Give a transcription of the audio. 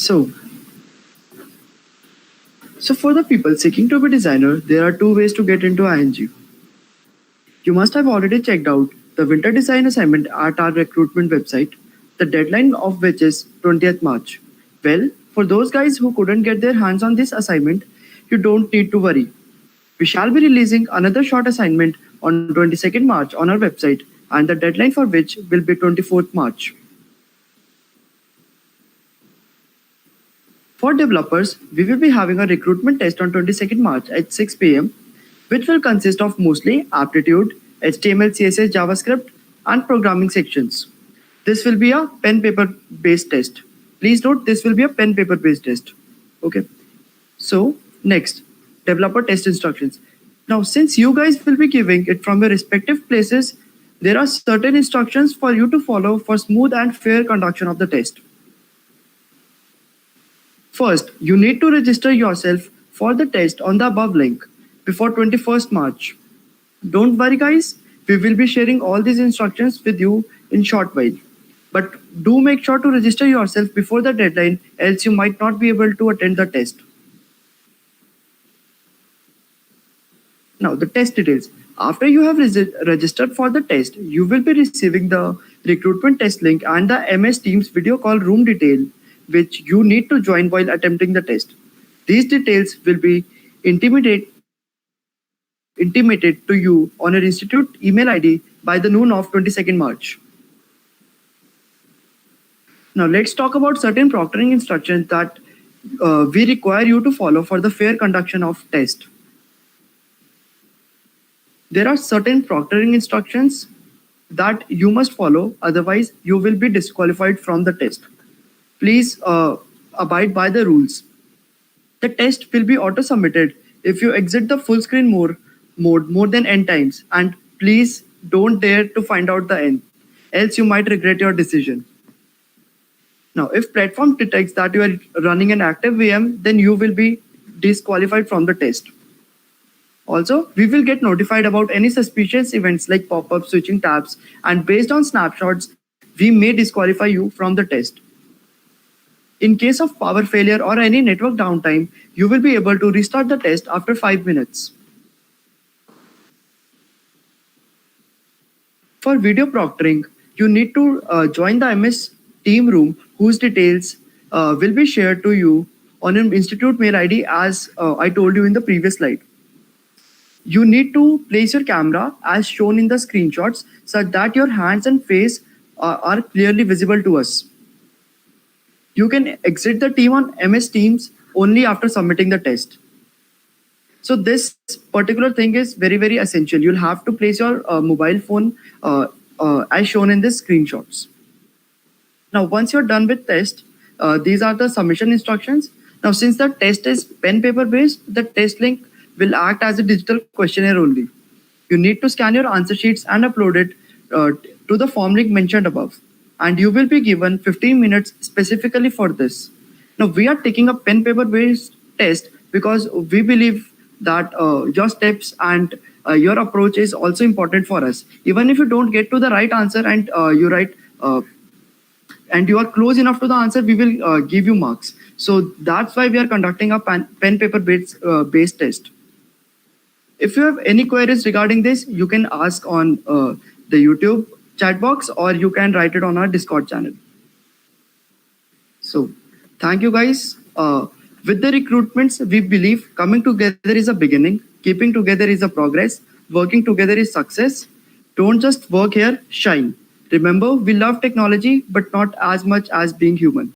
So, so for the people seeking to be designer, there are two ways to get into ING. You must have already checked out the winter design assignment at our recruitment website, the deadline of which is 20th March. Well, for those guys who couldn't get their hands on this assignment, you don't need to worry. We shall be releasing another short assignment on 22nd March on our website, and the deadline for which will be 24th March. For developers, we will be having a recruitment test on 22nd March at 6 p.m., which will consist of mostly aptitude, HTML, CSS, JavaScript, and programming sections. This will be a pen paper based test. Please note this will be a pen paper based test. Okay. So, next, developer test instructions. Now, since you guys will be giving it from your respective places, there are certain instructions for you to follow for smooth and fair conduction of the test. First, you need to register yourself for the test on the above link before 21st March. Don't worry guys, we will be sharing all these instructions with you in short while. But do make sure to register yourself before the deadline, else you might not be able to attend the test. Now the test details. After you have registered for the test, you will be receiving the recruitment test link and the MS Teams video call room detail, which you need to join while attempting the test. These details will be intimated to you on your institute email ID by the noon of 22nd March. Now let's talk about certain proctoring instructions that we require you to follow for the fair conduction of test. There are certain proctoring instructions that you must follow, otherwise you will be disqualified from the test. Please abide by the rules. The test will be auto-submitted if you exit the full screen mode more than n times, and please don't dare to find out the n, else you might regret your decision. Now, if platform detects that you are running an active VM, then you will be disqualified from the test. Also, we will get notified about any suspicious events like pop-ups, switching tabs, and based on snapshots, we may disqualify you from the test. In case of power failure or any network downtime, you will be able to restart the test after 5 minutes. For video proctoring, you need to join the MS team room, whose details will be shared to you on an institute mail ID as I told you in the previous slide. You need to place your camera as shown in the screenshots such that your hands and face are clearly visible to us. You can exit the team on MS Teams only after submitting the test. So this particular thing is very, very essential. You'll have to place your mobile phone as shown in the screenshots. Now, once you're done with test, these are the submission instructions. Now, since the test is pen paper based, the test link will act as a digital questionnaire only. You need to scan your answer sheets and upload it to the form link mentioned above. And you will be given 15 minutes specifically for this. Now, we are taking a pen paper based test because we believe that your steps and your approach is also important for us. Even if you don't get to the right answer and you write and you are close enough to the answer, we will give you marks. So that's why we are conducting a pen paper based test. If you have any queries regarding this, you can ask on the YouTube chat box, or you can write it on our Discord channel. So thank you guys. With the recruitments, we believe coming together is a beginning, keeping together is a progress, working together is success. Don't just work here, shine. Remember, we love technology, but not as much as being human.